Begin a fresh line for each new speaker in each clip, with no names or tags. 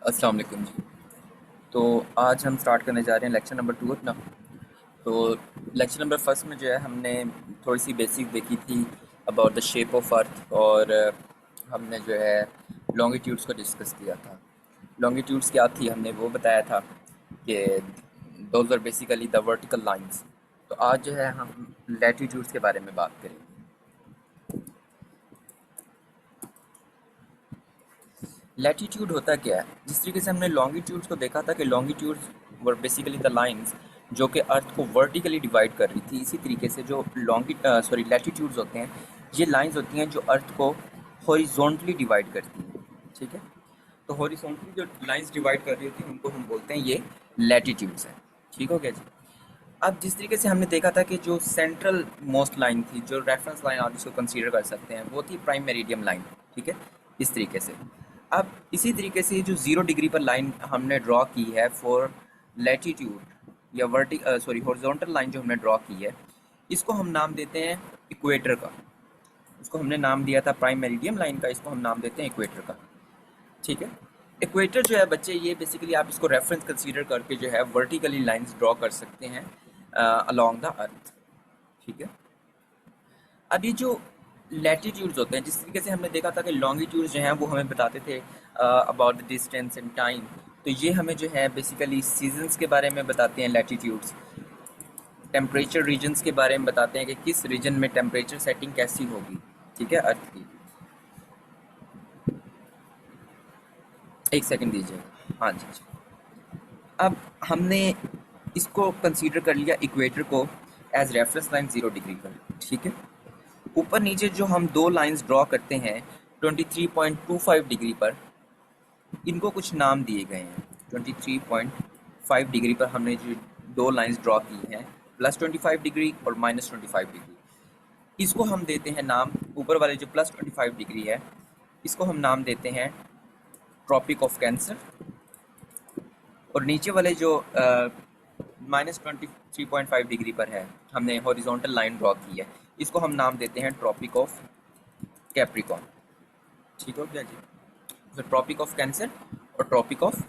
अस्सलाम वालेकुम जी। तो आज हम स्टार्ट करने जा रहे हैं लेक्चर नंबर 2 अपना। तो लेक्चर नंबर फर्स्ट में जो है हमने थोड़ी सी बेसिक देखी थी about the shape of earth, और हमने जो है लॉन्गिट्यूड्स को डिस्कस किया था। लॉन्गिट्यूड्स क्या थी हमने वो बताया था कि those are basically the vertical lines. तो आज जो है हम लैटिट्यूड्स के बारे में बात करेंगे। लैटिट्यूड होता क्या है? जिस तरीके से हमने लॉन्गिट्यूड्स को देखा था कि longitudes were basically the lines जो कि अर्थ को वर्टिकली डिवाइड कर रही थी, इसी तरीके से जो लैटिट्यूड्स होते हैं, ये लाइंस होती हैं जो अर्थ को हॉरिजॉन्टली डिवाइड करती हैं। ठीक है, तो हॉरिजॉन्टली जो लाइंस डिवाइड कर रही होती हैं उनको हम बोलते हैं ये लैटिट्यूड्स हैं। ठीक हो गया जी। अब जिस तरीके से हमने देखा था कि जो सेंट्रल मोस्ट लाइन थी, जो रेफरेंस लाइन आप इसको कंसीडर कर सकते हैं, वो थी प्राइम मेरिडियम लाइन। ठीक है, इस तरीके से। अब इसी तरीके से जो 0 डिग्री पर लाइन हमने ड्रॉ की है फॉर लैटिट्यूड या हॉरिजॉन्टल लाइन जो हमने ड्रॉ की है, इसको हम नाम देते हैं इक्वेटर का। उसको हमने नाम दिया था प्राइम मेरिडियम लाइन का, इसको हम नाम देते हैं इक्वेटर का। ठीक है, इक्वेटर जो है बच्चे, ये बेसिकली आप इसको रेफरेंस कंसीडर करके जो है वर्टिकली लाइंस ड्रॉ कर सकते हैं अलोंग द अर्थ। ठीक है, अब ये जो लैटिट्यूड्स होते हैं, जिस तरीके से हमने देखा था कि लॉन्गिट्यूड्स जो हैं वो हमें बताते थे about the distance and time, तो ये हमें जो है बेसिकली सीजन्स के बारे में बताते हैं लैटिट्यूड्स। टेम्परेचर रीजन्स के बारे में बताते हैं कि किस रीजन में टेम्परेचर सेटिंग कैसी होगी। ठीक है, अर्थ की। एक सेकंड दीजिए। हाँ जी जी। अब हमने इसको कंसीडर कर लिया इक्वेटर को एज रेफरेंस लाइन 0 डिग्री पर। ठीक है, ऊपर नीचे जो हम दो लाइंस ड्रॉ करते हैं 23.25 डिग्री पर, इनको कुछ नाम दिए गए हैं। 23.5 डिग्री पर हमने जो दो लाइंस ड्रॉ की हैं, +25 डिग्री और -25 डिग्री, इसको हम देते हैं नाम। ऊपर वाले जो +25 डिग्री है, इसको हम नाम देते हैं ट्रॉपिक ऑफ कैंसर, और नीचे वाले जो -23.5 डिग्री पर है, हमने हॉरिजॉन्टल लाइन ड्रॉ की है, इसको हम नाम देते हैं ट्रॉपिक ऑफ कैप्रिकॉर्न। ठीक हो गया जी। तो ट्रॉपिक ऑफ कैंसर और ट्रॉपिक ऑफ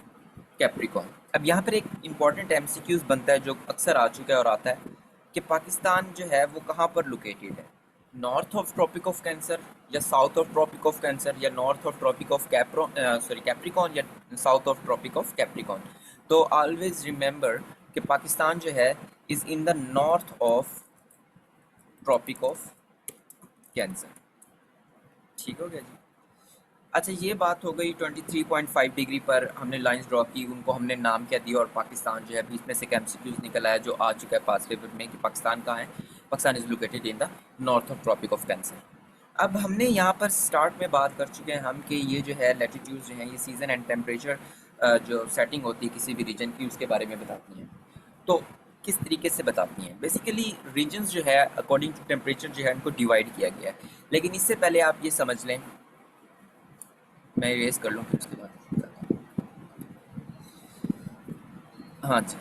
कैप्रिकॉर्न। अब यहाँ पर एक इम्पॉर्टेंट एमसीक्यूज बनता है जो अक्सर आ चुका है और आता है कि पाकिस्तान जो है वो कहाँ पर लोकेटेड है, north of tropic of cancer या south of tropic of cancer, या north of tropic of capricorn या south of tropic of capricorn. तो ऑलवेज रिमेंबर कि पाकिस्तान जो है is in the north of tropic of cancer. ठीक हो गया जी। अच्छा, ये बात हो गई 23.5 डिग्री पर हमने लाइंस ड्रॉ की, उनको हमने नाम क्या दिया, और पाकिस्तान जो है बीच में से एमसीक्यूज निकल आया जो आ चुका है पास्ट पेपर में कि पाकिस्तान कहाँ है। Pakistan is located in the north of tropic of cancer. अब हमने यहाँ पर स्टार्ट में बात कर चुके हैं हम कि ये जो है लैटिट्यूड्स जो हैं ये सीज़न एंड टेम्परेचर जो सेटिंग होती है किसी भी रीजन की, उसके बारे में बताती हैं। तो किस तरीके से बताती हैं? बेसिकली रीजन्स जो है अकॉर्डिंग टू टेम्परेचर जो है उनको डिवाइड किया गया है। लेकिन इससे पहले आप ये समझ लें, मैं इरेज कर लूँ फिर उसके बाद। हाँ जी,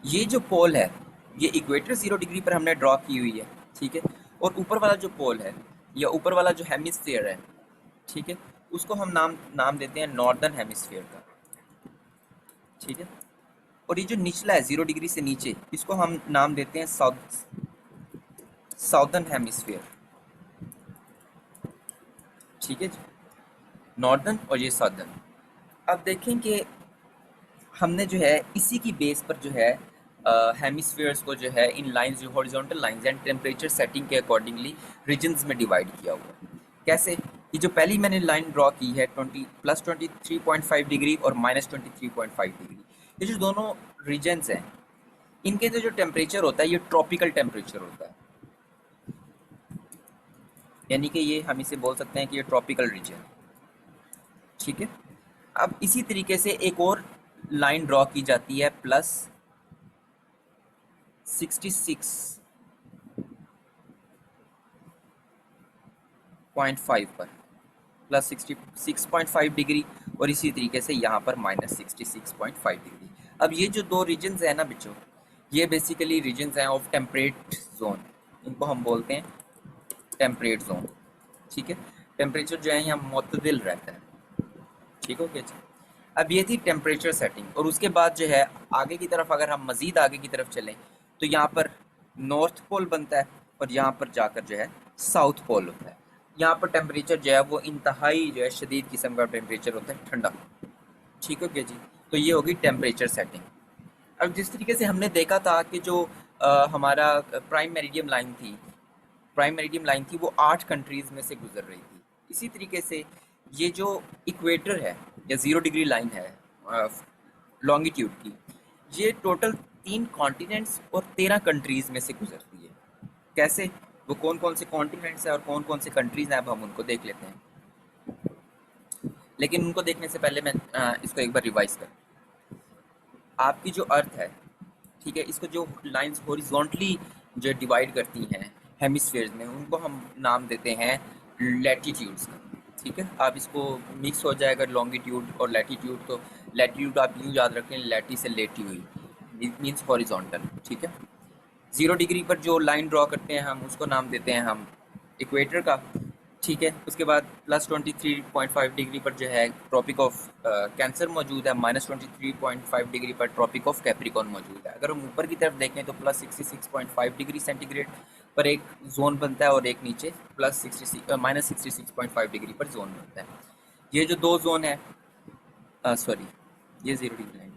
ये जो पोल है, ये इक्वेटर 0 डिग्री पर हमने ड्रॉ की हुई है। ठीक है, और ऊपर वाला जो पोल है या ऊपर वाला जो हेमिस्फीयर है, ठीक है, उसको हम नाम नाम देते हैं नॉर्दर्न हेमिस्फीयर का। ठीक है, और ये जो निचला है 0 डिग्री से नीचे, इसको हम नाम देते हैं साउदर्न हेमिस्फीयर। ठीक है जी, नॉर्दर्न और ये साउदर्न। अब देखें कि हमने जो है इसी की बेस पर जो है हेमिस्फीयर्स को जो है इन लाइंस, जो horizontal lines and temperature setting के अकॉर्डिंगली रीजन्स में डिवाइड किया हुआ है। कैसे? ये जो पहली मैंने लाइन ड्रॉ की है +23.5 डिग्री और -23.5 डिग्री, ये जो दोनों रीजन्स हैं, इनके जो टेम्परेचर होता है ये ट्रॉपिकल टेम्परेचर होता है, यानी कि ये हम इसे बोल सकते हैं कि ये ट्रॉपिकल रीजन। ठीक है, अब इसी तरीके से एक और लाइन ड्रॉ की जाती है +66.5 पर, +66.5 डिग्री, और इसी तरीके से यहाँ पर -66.5 डिग्री। अब ये जो दो रीजन्स हैं ना बच्चों, ये बेसिकली रीजन्स हैं ऑफ टेम्परेट जोन, इनको हम बोलते हैं टेम्परेट जोन। ठीक है, टेम्परेचर जो है यहाँ मुतदिल रहता है। ठीक हो गया जी। अब ये थी टेम्परेचर सेटिंग, और उसके बाद जो है आगे की तरफ अगर हम मज़ीद आगे की तरफ चलें तो यहाँ पर नॉर्थ पोल बनता है और यहाँ पर जाकर जो है साउथ पोल होता है। यहाँ पर टेम्परेचर जो है वो इंतहाई जो है शदीद किस्म का टेम्परेचर होता है, ठंडा। ठीक है क्या जी? तो ये होगी टेम्परेचर सेटिंग। अब जिस तरीके से हमने देखा था कि जो हमारा प्राइम मेरिडियम लाइन थी वो 8 कंट्रीज़ में से गुजर रही थी। इसी तरीके से ये जो इक्वेटर है या 0 डिग्री लाइन है लॉन्गिट्यूड की, ये टोटल 3 कॉन्टिनेंट्स और 13 कंट्रीज़ में से गुजरती है। कैसे? वो कौन कौन से कॉन्टिनेंट्स हैं और कौन कौन से कंट्रीज़ हैं, अब हम उनको देख लेते हैं। लेकिन उनको देखने से पहले मैं इसको एक बार रिवाइज कर, आपकी जो अर्थ है, ठीक है, इसको जो लाइंस हॉरिजॉन्टली जो डिवाइड करती हैं हेमिस्फीयर्स में, उनको हम नाम देते हैं लैटिट्यूड्स का। ठीक है, आप इसको मिक्स हो जाएगा लॉन्गिट्यूड और लैटिट्यूड, तो लैटिट्यूड आप यूँ याद रखें, लैटी से लेटी हुई, मीन्स हॉरिजॉन्टल। ठीक है, 0 डिग्री पर जो लाइन ड्रॉ करते हैं हम उसको नाम देते हैं हम इक्वेटर का। ठीक है, उसके बाद +23.5 डिग्री पर जो है ट्रॉपिक ऑफ कैंसर मौजूद है, -23.5 डिग्री पर ट्रॉपिक ऑफ कैप्रिकॉन मौजूद है। अगर हम ऊपर की तरफ देखें तो +66.5 डिग्री सेंटीग्रेड पर एक जोन बनता है और एक नीचे -66.5 डिग्री पर जोन बनता है। ये जो दो जोन है, सॉरी, ये 0 डिग्री लाइन,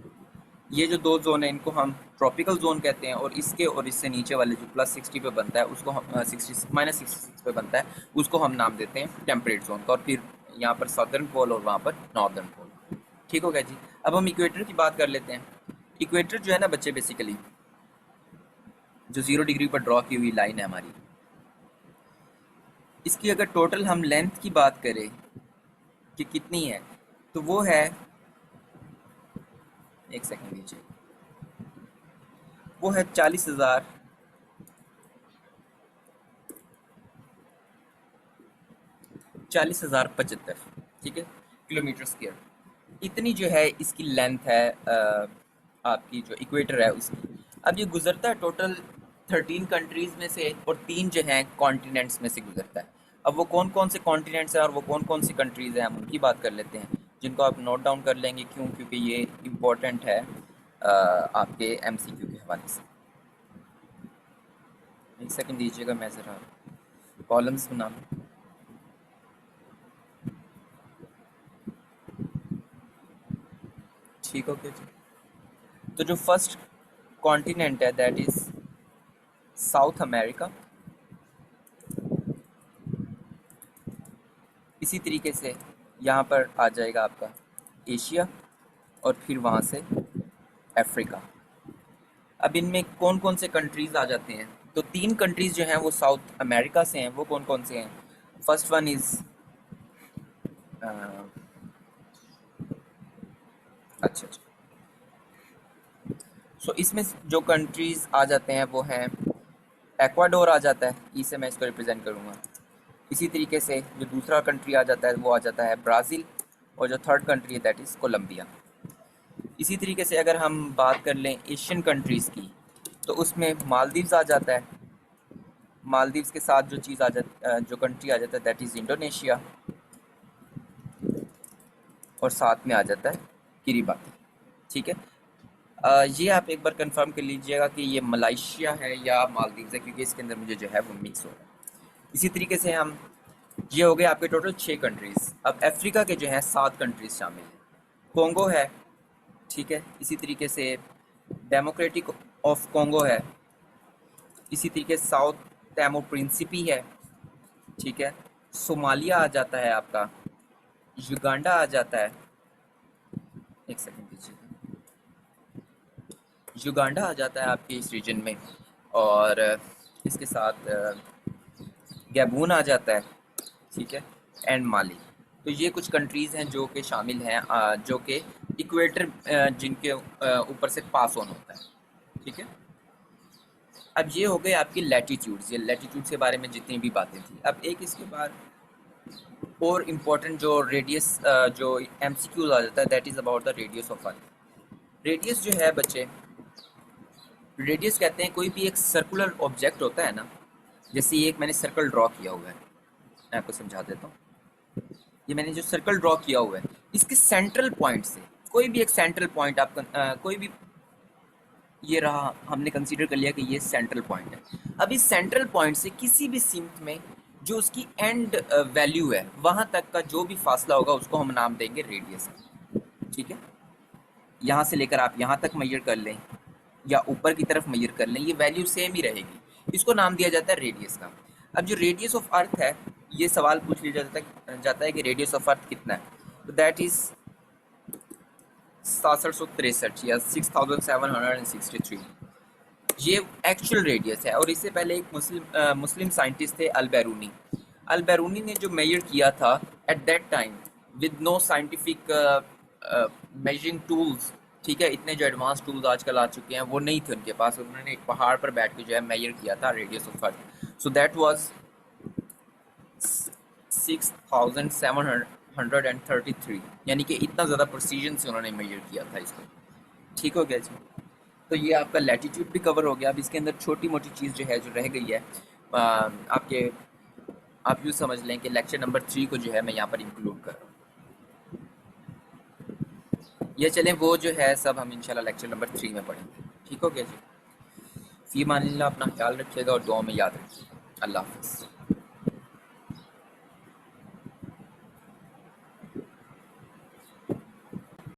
ये जो दो जोन है इनको हम ट्रॉपिकल जोन कहते हैं, और इससे नीचे वाले जो +60 पे बनता है उसको हम -66 पे बनता है, उसको हम नाम देते हैं टेम्परेट जोन का। और फिर यहाँ पर साउदर्न पोल और वहाँ पर नॉर्दर्न पोल। ठीक हो गया जी? अब हम इक्वेटर की बात कर लेते हैं। इक्वेटर जो है ना बच्चे, बेसिकली जो 0 डिग्री पर ड्रॉ की हुई लाइन है हमारी, इसकी अगर टोटल हम लेंथ की बात करें कि कितनी है, तो वो है, एक सेकेंड लीजिए, वो है 40,075, ठीक है, किलोमीटर स्क्वायर। इतनी जो है इसकी लेंथ है आपकी जो इक्वेटर है उसकी। अब ये गुजरता है टोटल 13 कंट्रीज़ में से, और 3 जो हैं कॉन्टिनेंट्स में से गुजरता है। अब वो कौन कौन से कॉन्टिनेंट्स हैं और वो कौन कौन सी कंट्रीज़ हैं, हम उनकी बात कर लेते हैं, जिनको आप नोट डाउन कर लेंगे। क्यों? क्योंकि ये इम्पोर्टेंट है आपके MCQ के हवाले से। एक सेकंड दीजिएगा, मैं ज़रा कॉलम्स बना लूँ। ठीक हो गया जी? तो जो फर्स्ट कॉन्टिनेंट है दैट इज़ साउथ अमेरिका। इसी तरीके से यहाँ पर आ जाएगा आपका एशिया, और फिर वहाँ से अफ्रीका। अब इनमें कौन कौन से कंट्रीज़ आ जाते हैं, तो 3 कंट्रीज़ जो हैं वो साउथ अमेरिका से हैं। वो कौन कौन से हैं? फर्स्ट वन इज़ अच्छा, सो इसमें जो कंट्रीज़ आ जाते हैं वो हैं, एक्वाडोर आ जाता है, ई से मैं इसको रिप्रेजेंट करूँगा। इसी तरीके से जो दूसरा कंट्री आ जाता है वो आ जाता है ब्राज़ील, और जो थर्ड कंट्री है दैट इज़ कोलंबिया। इसी तरीके से अगर हम बात कर लें एशियन कंट्रीज़ की, तो उसमें मालदीव्स आ जाता है। मालदीव्स के साथ जो चीज़ जो कंट्री आ जाता है दैट इज़ इंडोनेशिया, और साथ में आ जाता है किरिबाती। ठीक है, ये आप एक बार कंफर्म कर लीजिएगा कि ये मलाइशिया है या मालदीव्स है, क्योंकि इसके अंदर मुझे जो है वो मिक्स हो रहा है। इसी तरीके से हम, ये हो गए आपके टोटल 6 कंट्रीज़। अब अफ्रीका के जो हैं 7 कंट्रीज़ शामिल हैं। कॉन्गो है, ठीक है, इसी तरीके से डेमोक्रेटिक ऑफ कॉन्गो है, इसी तरीके से साउथ टैमो प्रिंसिपी है, ठीक है, सोमालिया आ जाता है आपका, युगांडा आ जाता है, एक सेकंड दीजिए, युगांडा आ जाता है आपके इस रीजन में, और इसके साथ गैबून आ जाता है, ठीक है, एंड माली। तो ये कुछ कंट्रीज़ हैं जो कि शामिल हैं, जो कि इक्वेटर जिनके ऊपर से पास ऑन होता है। ठीक है, अब ये हो गए आपकी लैटिट्यूड्स, ये लैटिट्यूड्स के बारे में जितनी भी बातें थी। अब एक इसके बाद और इम्पोर्टेंट जो रेडियस जो MCQ आ जाता है that is about the radius of earth. Radius जो है बच्चे, रेडियस कहते हैं कोई भी एक सर्कुलर ऑब्जेक्ट होता है ना, जैसे ये एक मैंने सर्कल ड्रॉ किया हुआ है, मैं आपको समझा देता हूँ। ये मैंने जो सर्कल ड्रॉ किया हुआ है, इसके सेंट्रल पॉइंट से कोई भी एक सेंट्रल पॉइंट आप कोई भी, ये रहा, हमने कंसीडर कर लिया कि ये सेंट्रल पॉइंट है। अब इस सेंट्रल पॉइंट से किसी भी सीमत में जो उसकी एंड वैल्यू है वहाँ तक का जो भी फासला होगा उसको हम नाम देंगे रेडियस। ठीक है, यहाँ से लेकर आप यहाँ तक मेजर कर लें या ऊपर की तरफ मेजर कर लें, ये वैल्यू सेम ही रहेगी, इसको नाम दिया जाता है रेडियस का। अब जो रेडियस ऑफ अर्थ है, ये सवाल पूछ लिया जाता है कि रेडियस ऑफ अर्थ कितना है, तो दैट इज 6763 या 6763, ये एक्चुअल रेडियस है। और इससे पहले एक मुस्लिम साइंटिस्ट थे अल बैरूनी ने जो मेजर किया था at that time with no scientific measuring tools, ठीक है, इतने जो एडवांस टूल्स आजकल आ चुके हैं वो नहीं थे उनके पास, उन्होंने एक पहाड़ पर बैठ के जो है मेजर किया था radius of earth. So that was 6733, यानी कि इतना ज़्यादा प्रोसीजन से उन्होंने मेजर किया था इसको। ठीक हो गया जी। तो ये आपका लैटीट्यूड भी कवर हो गया। अब इसके अंदर छोटी मोटी चीज़ जो है जो रह गई है, आप यूँ समझ लें कि लेक्चर नंबर 3 को जो है मैं यहाँ पर इंक्लूड कर रहा हूँ। ये चलें, वो जो है सब हम इंशाल्लाह लेक्चर नंबर 3 में पढ़ेंगे। ठीक हो गया जी। फ़ी अमानिल्लाह, अपना ख्याल रखिएगा और दुआ में याद रखिएगा। अल्लाह हाफ़िज़।